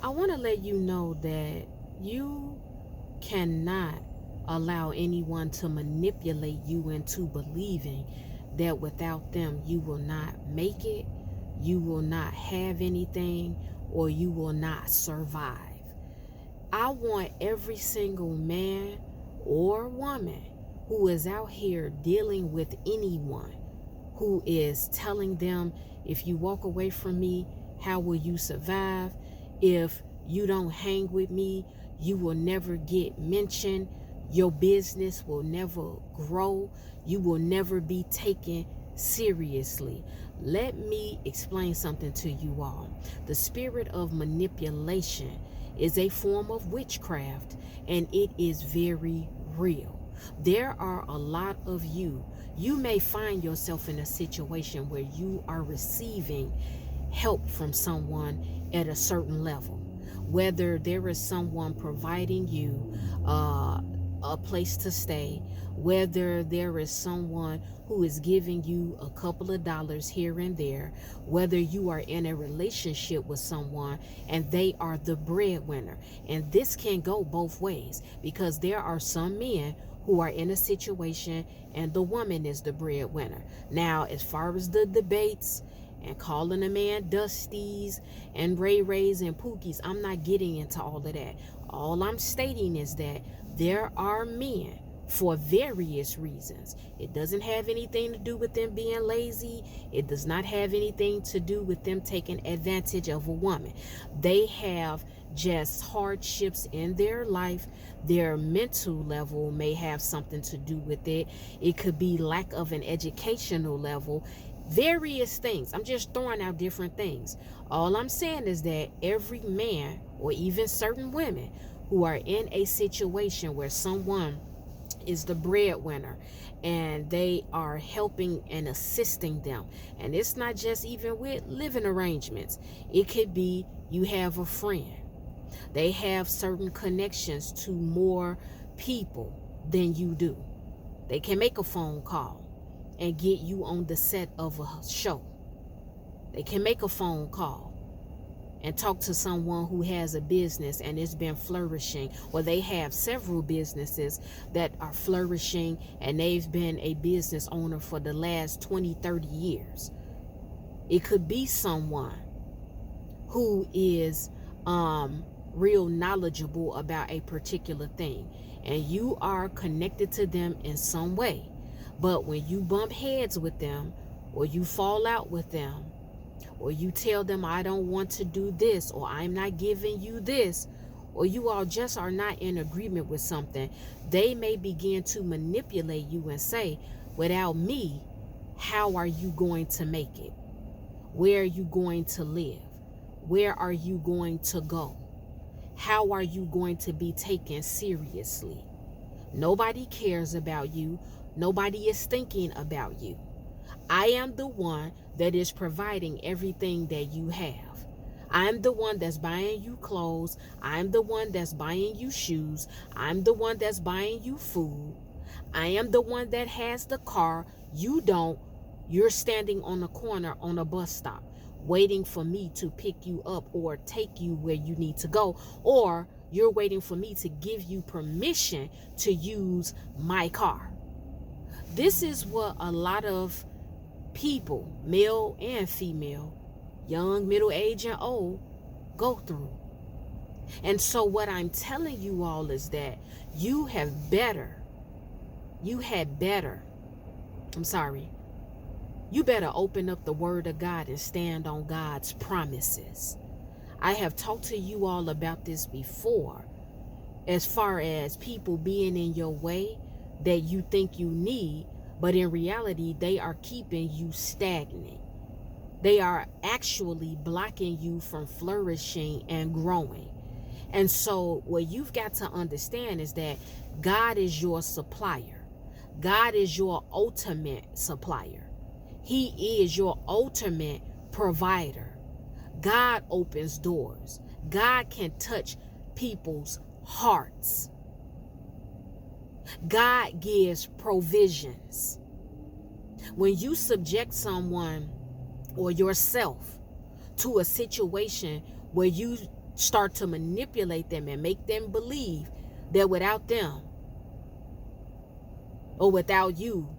I want to let you know that you cannot allow anyone to manipulate you into believing that without them you will not make it, you will not have anything, or you will not survive. I want every single man or woman who is out here dealing with anyone who is telling them, if you walk away from me, how will you survive? If you don't hang with me, you will never get mentioned. Your business will never grow. You will never be taken seriously. Let me explain something to you all. The spirit of manipulation is a form of witchcraft, and it is very real. There are a lot of you. You may find yourself in a situation where you are receiving help from someone at a certain level. Whether there is someone providing you a place to stay, whether there is someone who is giving you a couple of dollars here and there, whether you are in a relationship with someone and they are the breadwinner. And this can go both ways, because there are some men who are in a situation and the woman is the breadwinner. Now, as far as the debates and calling a man Dusties and Ray Rays and Pookies, I'm not getting into all of that. All I'm stating is that there are men, for various reasons. It doesn't have anything to do with them being lazy. It does not have anything to do with them taking advantage of a woman. They have just hardships in their life. Their mental level may have something to do with it. It could be lack of an educational level. Various things. I'm just throwing out different things. All I'm saying is that every man, or even certain women, who are in a situation where someone is the breadwinner and they are helping and assisting them, and it's not just even with living arrangements. It could be you have a friend, they have certain connections to more people than you do. They can make a phone call and get you on the set of a show. They can make a phone call and talk to someone who has a business and it's been flourishing, or they have several businesses that are flourishing and they've been a business owner for the last 20, 30 years. It could be someone who is real knowledgeable about a particular thing, and you are connected to them in some way. But when you bump heads with them, or you fall out with them, or you tell them, I don't want to do this, or I'm not giving you this, or you all just are not in agreement with something, they may begin to manipulate you and say, without me, how are you going to make it? Where are you going to live? Where are you going to go? How are you going to be taken seriously? Nobody cares about you. Nobody is thinking about you. I am the one that is providing everything that you have. I'm the one that's buying you clothes. I'm the one that's buying you shoes. I'm the one that's buying you food. I am the one that has the car. You don't. You're standing on the corner on a bus stop waiting for me to pick you up or take you where you need to go, or you're waiting for me to give you permission to use my car. This is what a lot of people, male and female, young, middle age, and old, go through. And so what I'm telling you all is that you had better, you better open up the word of God and stand on God's promises. I have talked to you all about this before, as far as people being in your way that you think you need, but in reality, they are keeping you stagnant. They are actually blocking you from flourishing and growing. And so what you've got to understand is that God is your supplier. God is your ultimate supplier. He is your ultimate provider. God opens doors. God can touch people's hearts. God gives provisions. When you subject someone or yourself to a situation where you start to manipulate them and make them believe that without them or without you,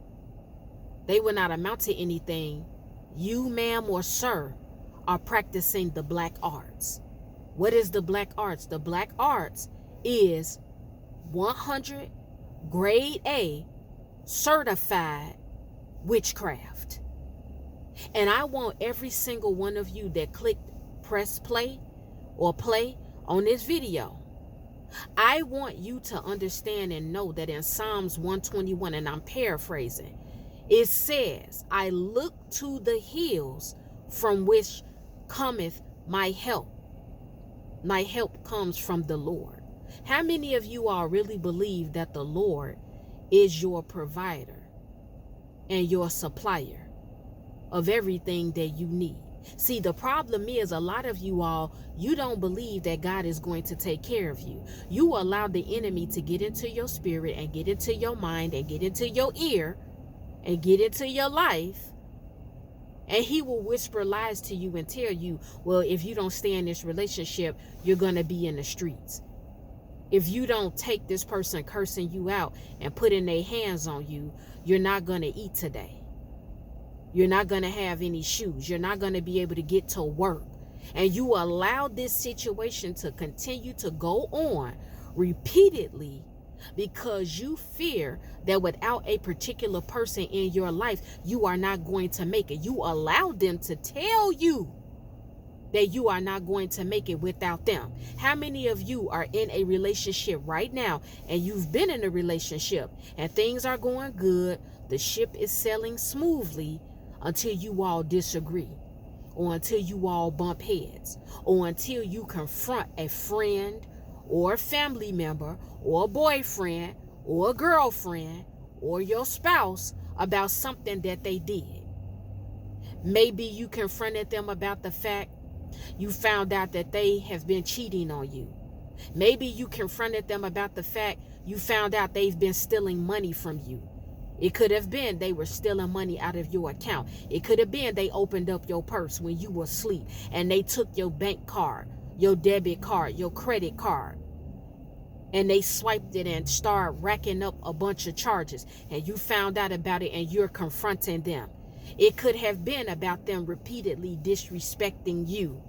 they will not amount to anything, you, ma'am or sir, are practicing the black arts. What is the black arts? The black arts is 100 grade A certified witchcraft. And I want every single one of you that clicked press play or play on this video, I want you to understand and know that in Psalms 121, and I'm paraphrasing, it says, I look to the hills from which cometh my help. My help comes from the Lord. How many of you all really believe that the Lord is your provider and your supplier of everything that you need? See, the problem is a lot of you all, you don't believe that God is going to take care of you. You allow the enemy to get into your spirit and get into your mind and get into your ear and get into your life. And he will whisper lies to you and tell you, well, if you don't stay in this relationship, you're going to be in the streets. If you don't take this person cursing you out and putting their hands on you, you're not going to eat today. You're not going to have any shoes. You're not going to be able to get to work. And you allow this situation to continue to go on repeatedly because you fear that without a particular person in your life, you are not going to make it. You allow them to tell you that you are not going to make it without them. How many of you are in a relationship right now and you've been in a relationship and things are going good, the ship is sailing smoothly until you all disagree, or until you all bump heads, or until you confront a friend or a family member or a boyfriend or a girlfriend or your spouse about something that they did. Maybe you confronted them about the fact you found out that they have been cheating on you. Maybe you confronted them about the fact you found out they've been stealing money from you. It could have been they were stealing money out of your account. It could have been they opened up your purse when you were asleep and they took your bank card, your debit card, your credit card, and they swiped it and started racking up a bunch of charges, and you found out about it and you're confronting them. It could have been about them repeatedly disrespecting you.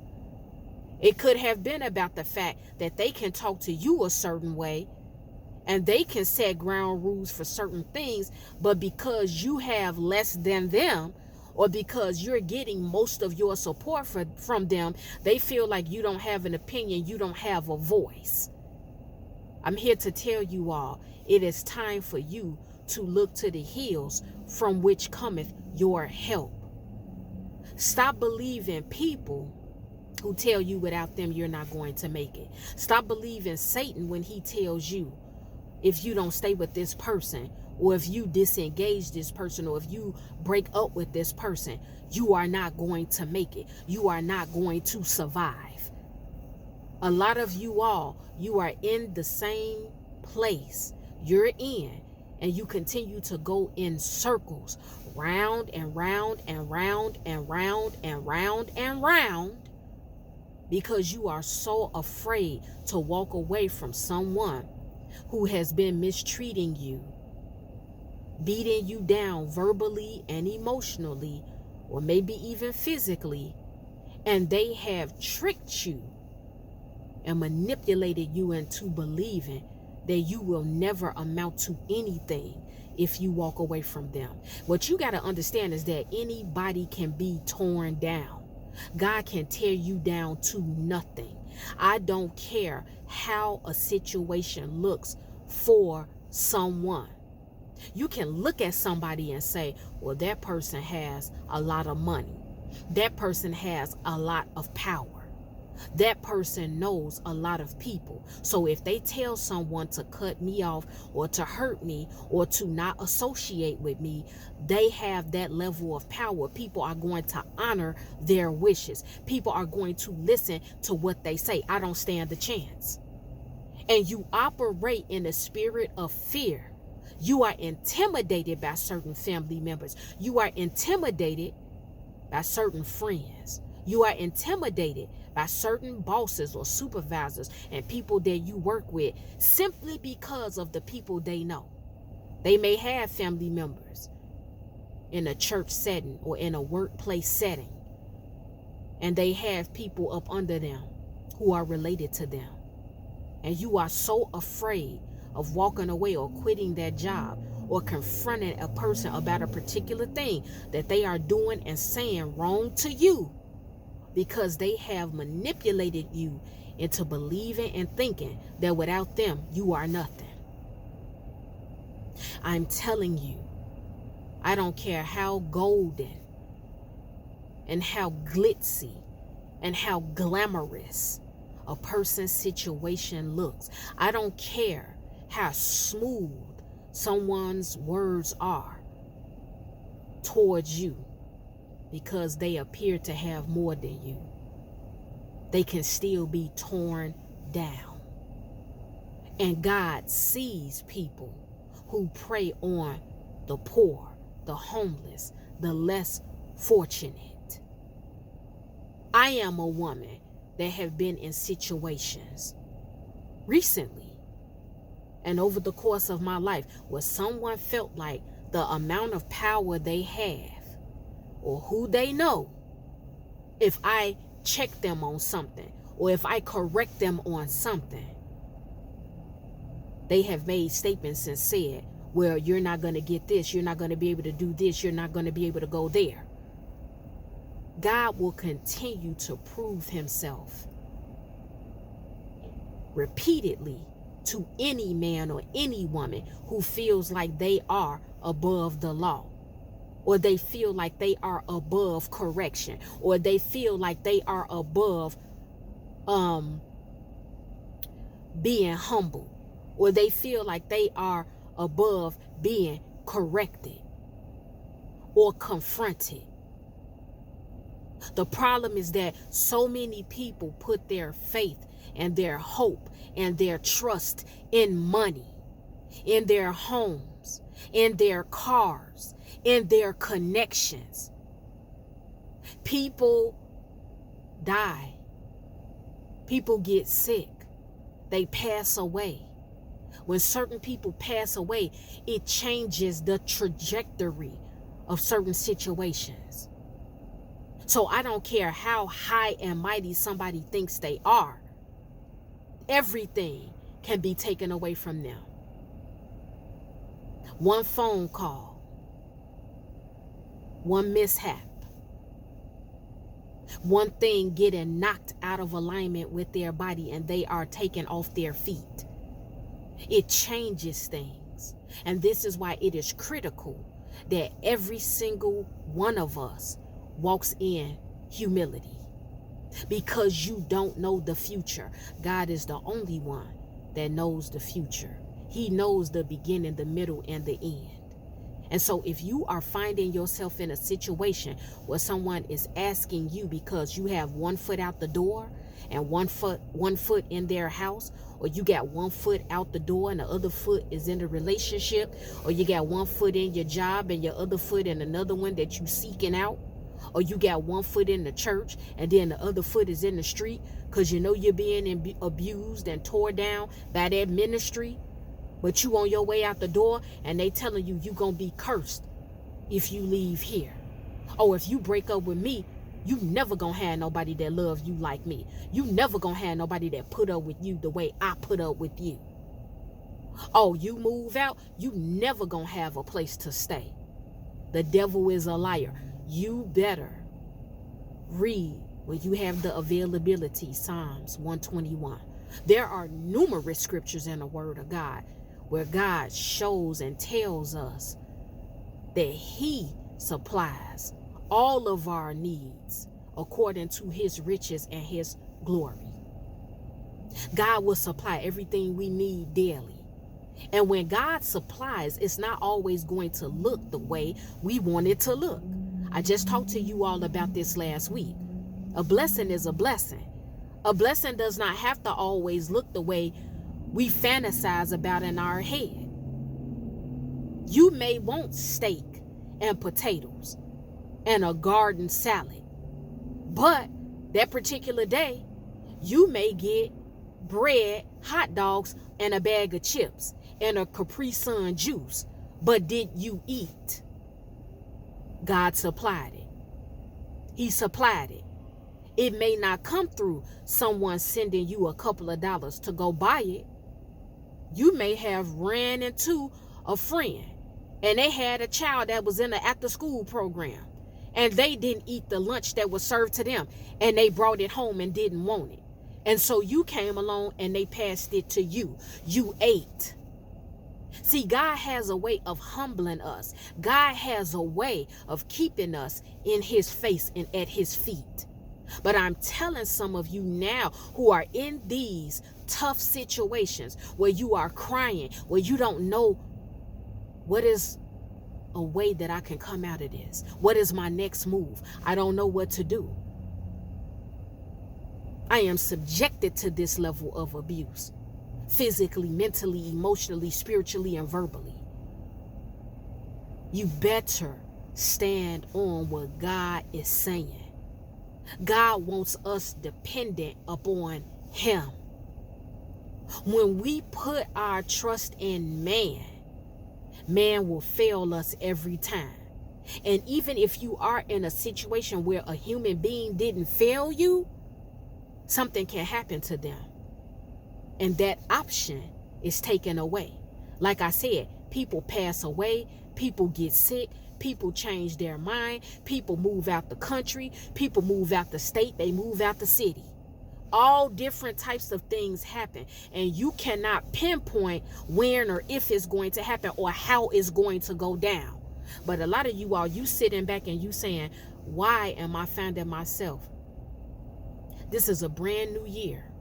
It could have been about the fact that they can talk to you a certain way and they can set ground rules for certain things, but because you have less than them, or because you're getting most of your support from them, they feel like you don't have an opinion, you don't have a voice. I'm here to tell you all, it is time for you to look to the hills from which cometh your help. Stop believing people who tell you without them you're not going to make it. Stop believing Satan when he tells you if you don't stay with this person, or if you disengage this person, or if you break up with this person, you are not going to make it. You are not going to survive. A lot of you all, you are in the same place you're in, and you continue to go in circles, round and round and round and round and round and round, because you are so afraid to walk away from someone who has been mistreating you, beating you down verbally and emotionally, or maybe even physically, and they have tricked you and manipulated you into believing that you will never amount to anything if you walk away from them. What you got to understand is that anybody can be torn down. God can tear you down to nothing. I don't care how a situation looks for someone. You can look at somebody and say, well, that person has a lot of money. That person has a lot of power. That person knows a lot of people. So if they tell someone to cut me off or to hurt me or to not associate with me, they have that level of power. People are going to honor their wishes. People are going to listen to what they say. I don't stand a chance. And you operate in a spirit of fear. You are intimidated by certain family members. You are intimidated by certain friends. You are intimidated by certain bosses or supervisors and people that you work with simply because of the people they know. They may have family members in a church setting or in a workplace setting, and they have people up under them who are related to them. And you are so afraid of walking away or quitting that job or confronting a person about a particular thing that they are doing and saying wrong to you, because they have manipulated you into believing and thinking that without them, you are nothing. I'm telling you, I don't care how golden and how glitzy and how glamorous a person's situation looks. I don't care how smooth someone's words are towards you, because they appear to have more than you. They can still be torn down. And God sees people who prey on the poor, the homeless, the less fortunate. I am a woman that have been in situations recently and over the course of my life where someone felt like the amount of power they have or who they know, if I check them on something or if I correct them on something, they have made statements and said, well, you're not going to get this, you're not going to be able to do this, you're not going to be able to go there. God will continue to prove himself repeatedly to any man or any woman who feels like they are above the law, or they feel like they are above correction, or they feel like they are above being humble, or they feel like they are above being corrected or confronted. The problem is that so many people put their faith and their hope and their trust in money, in their homes, in their cars, in their connections. People die. People get sick. They pass away. When certain people pass away, it changes the trajectory of certain situations. So I don't care how high and mighty somebody thinks they are. Everything can be taken away from them. One phone call, one mishap, one thing getting knocked out of alignment with their body and they are taken off their feet. It changes things. And this is why it is critical that every single one of us walks in humility, because you don't know the future. God is the only one that knows the future. He knows the beginning, the middle, and the end. And so if you are finding yourself in a situation where someone is asking you because you have one foot out the door and one foot in their house, or you got one foot out the door and the other foot is in the relationship, or you got one foot in your job and your other foot in another one that you seeking out, or you got one foot in the church and then the other foot is in the street because you know you're being abused and tore down by that ministry, but you on your way out the door and they telling you gonna be cursed if you leave here. Oh, if you break up with me, you never gonna have nobody that loves you like me. You never gonna have nobody that put up with you the way I put up with you. Oh, you move out, you never gonna have a place to stay. The devil is a liar. You better read when you have the availability, Psalms 121. There are numerous scriptures in the Word of God where God shows and tells us that He supplies all of our needs according to His riches and His glory. God will supply everything we need daily. And when God supplies, it's not always going to look the way we want it to look. I just talked to you all about this last week. A blessing is a blessing. A blessing does not have to always look the way we fantasize about in our head. You may want steak and potatoes and a garden salad, but That particular day, you may get bread, hot dogs, and a bag of chips and a Capri Sun juice. But did you eat? God supplied it. He supplied it. It may not come through someone sending you a couple of dollars to go buy it. You may have ran into a friend and they had a child that was in an after-school program and they didn't eat the lunch that was served to them and they brought it home and didn't want it. And so you came along and they passed it to you. You ate. See, God has a way of humbling us. God has a way of keeping us in his face and at his feet. But I'm telling some of you now who are in these tough situations where you are crying, where you don't know what is a way that I can come out of this. What is my next move? I don't know what to do. I am subjected to this level of abuse, physically, mentally, emotionally, spiritually, and verbally. You better stand on what God is saying. God wants us dependent upon him. When we put our trust in man, man will fail us every time. And even if you are in a situation where a human being didn't fail you, something can happen to them. And that option is taken away. Like I said, people pass away, people get sick, people change their mind, people move out the country, people move out the state, they move out the city. All different types of things happen, and you cannot pinpoint when or if it's going to happen or how it's going to go down. But a lot of you all, you sitting back and you saying, why am I finding myself? This is a brand new year,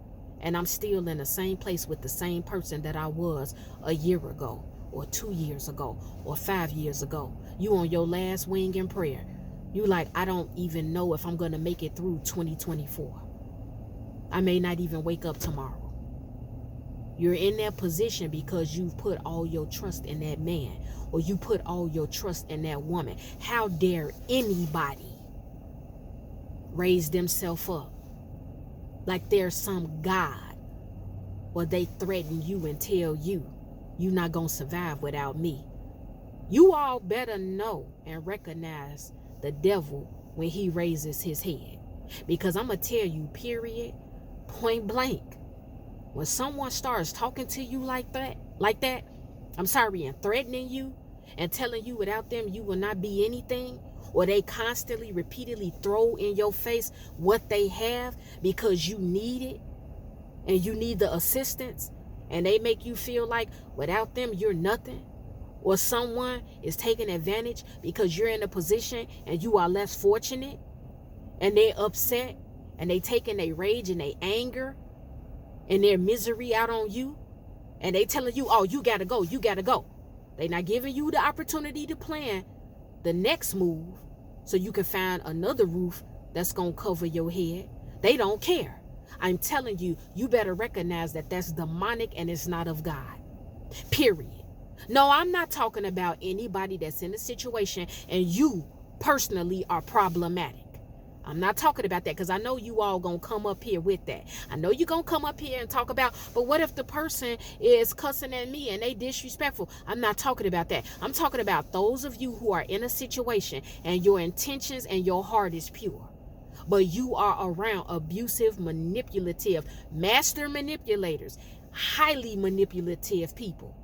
and I'm still in the same place with the same person that I was a year ago, or 2 years ago, or 5 years ago. You on your last wing in prayer. You like, I don't even know if I'm going to make it through 2024. I may not even wake up tomorrow. You're in that position because you've put all your trust in that man, or you put all your trust in that woman. How dare anybody raise themselves up like there's some God, or they threaten you and tell you you're not going to survive without me. You all better know and recognize the devil when he raises his head. Because I'm going to tell you, period, point blank, when someone starts talking to you like that, and threatening you and telling you without them you will not be anything, or they constantly, repeatedly throw in your face what they have because you need it and you need the assistance, and they make you feel like without them you're nothing, or someone is taking advantage because you're in a position and you are less fortunate, and they're upset and they taking their rage and their anger and their misery out on you, and they telling you, oh, you gotta go, They not giving you the opportunity to plan the next move so you can find another roof that's gonna cover your head. They don't care. I'm telling you, you better recognize that that's demonic and it's not of God. Period. No, I'm not talking about anybody that's in a situation and you personally are problematic. I'm not talking about that, because I know you all gonna come up here with that. I know you're gonna come up here and talk about, but what if the person is cussing at me and they disrespectful? I'm not talking about that. I'm talking about those of you who are in a situation and your intentions and your heart is pure, but you are around abusive, manipulative, master manipulators, highly manipulative people,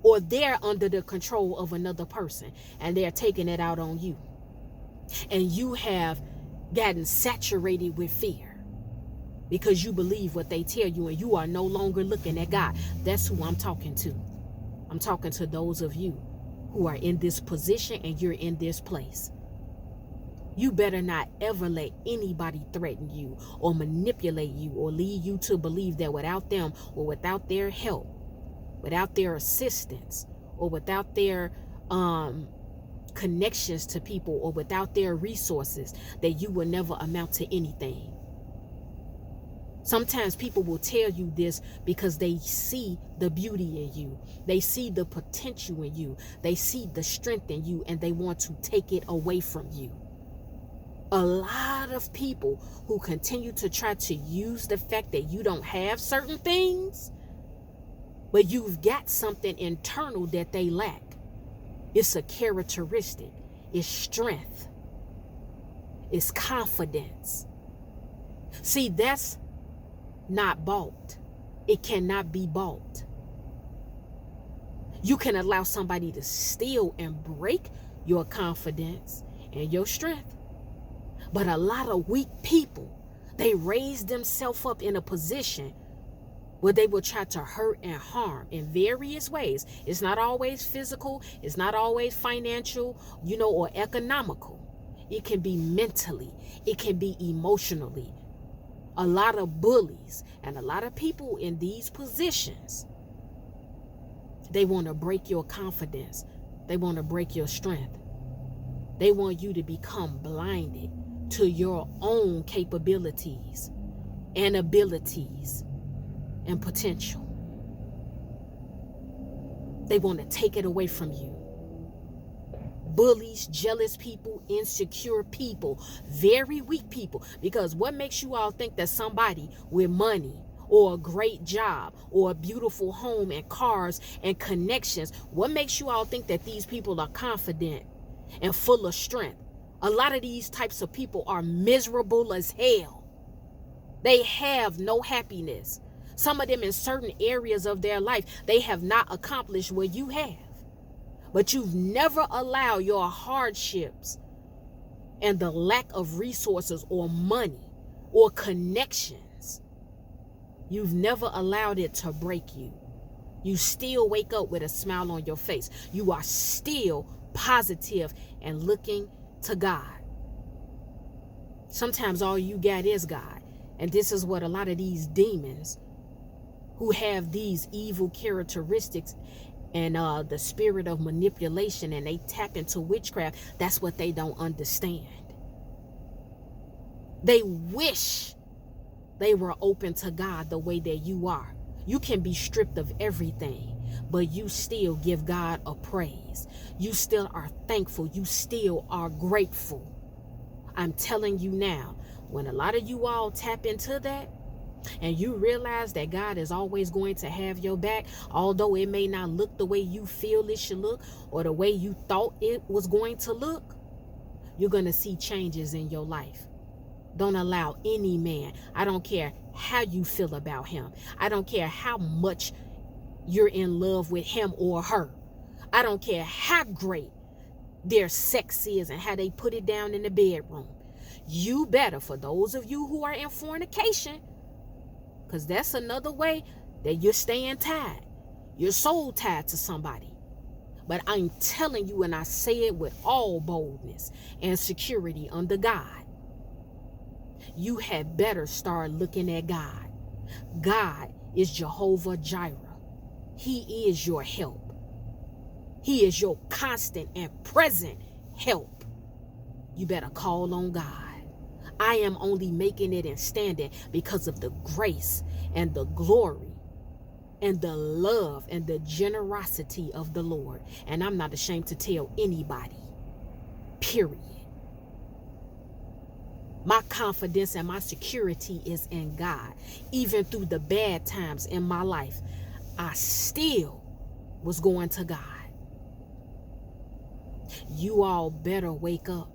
or they're under the control of another person and they're taking it out on you, and you have gotten saturated with fear because you believe what they tell you and you are no longer looking at God. That's who I'm talking to. I'm talking to those of you who are in this position and you're in this place. You better not ever let anybody threaten you or manipulate you or lead you to believe that without them or without their help, without their assistance, or without their connections to people, or without their resources, that you will never amount to anything. Sometimes people will tell you this because they see the beauty in you. They see the potential in you. They see the strength in you, and they want to take it away from you. A lot of people who continue to try to use the fact that you don't have certain things, but you've got something internal that they lack. It's a characteristic. It's strength. It's confidence. See, that's not bought. It cannot be bought. You can allow somebody to steal and break your confidence and your strength. But a lot of weak people, they raise themselves up in a position where they will try to hurt and harm in various ways. It's not always physical. It's not always financial, or economical. It can be mentally. It can be emotionally. A lot of bullies and a lot of people in these positions, they want to break your confidence. They want to break your strength. They want you to become blinded to your own capabilities and abilities and potential. They want to take it away from you. Bullies, jealous people, insecure people, very weak people. Because what makes you all think that somebody with money or a great job or a beautiful home and cars and connections, what makes you all think that these people are confident and full of strength? A lot of these types of people are miserable as hell. They have no happiness. Some of them in certain areas of their life, they have not accomplished what you have. But you've never allowed your hardships and the lack of resources or money or connections, you've never allowed it to break you. You still wake up with a smile on your face. You are still positive and looking to God. Sometimes all you got is God. And this is what a lot of these demons who have these evil characteristics and the spirit of manipulation, and they tap into witchcraft, that's what they don't understand. They wish they were open to God the way that you are. You can be stripped of everything, but you still give God a praise. You still are thankful. You still are grateful. I'm telling you now, when a lot of you all tap into that, and you realize that God is always going to have your back, although it may not look the way you feel it should look or the way you thought it was going to look, you're going to see changes in your life. Don't allow any man, I don't care how you feel about him, I don't care how much you're in love with him or her, I don't care how great their sex is and how they put it down in the bedroom. You better, for those of you who are in fornication, because that's another way that you're staying tied. Your soul tied to somebody. But I'm telling you, and I say it with all boldness and security under God, you had better start looking at God. God is Jehovah Jireh. He is your help. He is your constant and present help. You better call on God. I am only making it and standing because of the grace and the glory and the love and the generosity of the Lord. And I'm not ashamed to tell anybody, period. My confidence and my security is in God. Even through the bad times in my life, I still was going to God. You all better wake up.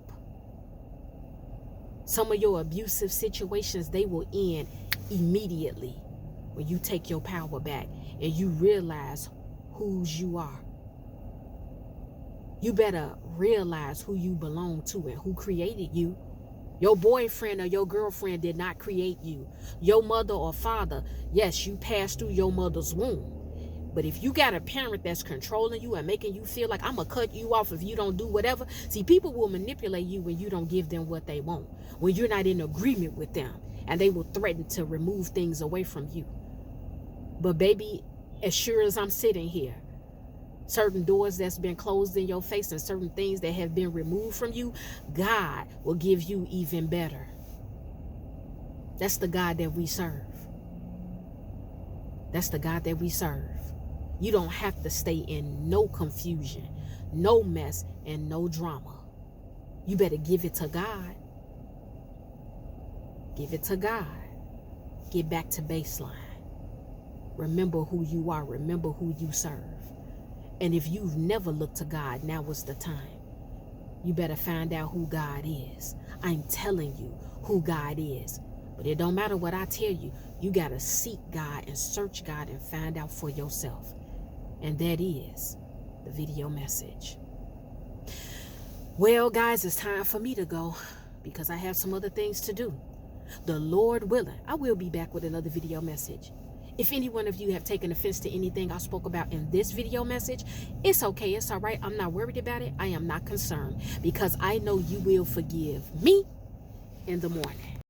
Some of your abusive situations, they will end immediately when you take your power back and you realize whose you are. You better realize who you belong to and who created you. Your boyfriend or your girlfriend did not create you. Your mother or father, yes, you passed through your mother's womb. But if you got a parent that's controlling you and making you feel like I'm going to cut you off if you don't do whatever. See, people will manipulate you when you don't give them what they want, when you're not in agreement with them, and they will threaten to remove things away from you. But baby, as sure as I'm sitting here, certain doors that's been closed in your face and certain things that have been removed from you, God will give you even better. That's the God that we serve. That's the God that we serve. You don't have to stay in no confusion, no mess, and no drama. You better give it to God. Give it to God. Get back to baseline. Remember who you are. Remember who you serve. And if you've never looked to God, now is the time. You better find out who God is. I'm telling you who God is. But it don't matter what I tell you. You got to seek God and search God and find out for yourself. And that is the video message. Well, guys, it's time for me to go because I have some other things to do. The Lord willing, I will be back with another video message. If any one of you have taken offense to anything I spoke about in this video message, it's okay. It's all right. I'm not worried about it. I am not concerned because I know you will forgive me in the morning.